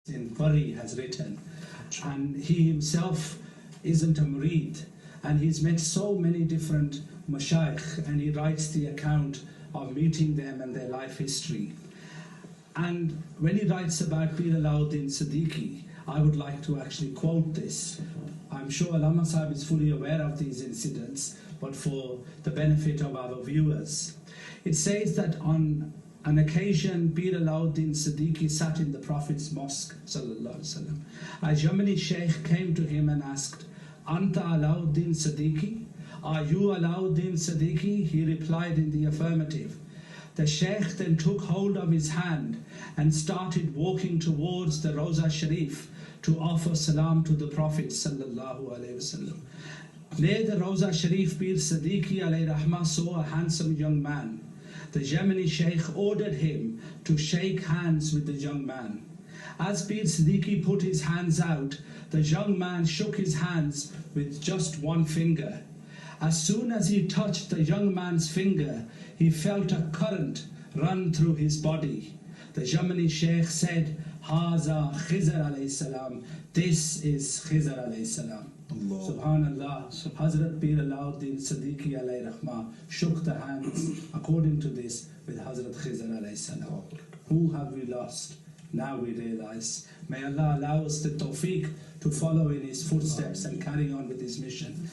in Puri has written, and he himself isn't a murid, and he's met so many different mashayikh, and he writes the account of meeting them and their life history. And when he writes about Pir Alauddin Siddiqui, I would like to actually quote this. I'm sure Allama Sahib is fully aware of these incidents, but for the benefit of our viewers. It says that on an occasion, Pir Alauddin Siddiqui sat in the Prophet's mosque, sallallahu alaihi wasallam. A Yemeni sheikh came to him and asked, "Anta Alauddin Siddiqui? Are you Alauddin Siddiqui?" He replied in the affirmative. The sheikh then took hold of his hand and started walking towards the Roza Sharif to offer salam to the Prophet sallallahu alaihi wasallam. Near the Roza Sharif, Pir Siddiqui alayhi rahmah saw a handsome young man. The Yemeni sheikh ordered him to shake hands with the young man. As Pir Siddiqui put his hands out, the young man shook his hands with just one finger. As soon as he touched the young man's finger, he felt a current run through his body. The Yemeni sheikh said, "Haza Khizar alayhi salam." This is Khizar alayhi salam. Subhanallah, Hazrat Pir Alauddin Siddiqui alayhi rahmah shook the hands, according to this, with Hazrat Khizar alayhi salam. Who have we lost? Now we realize. May Allah allow us the tawfiq to follow in his footsteps and carry on with his mission.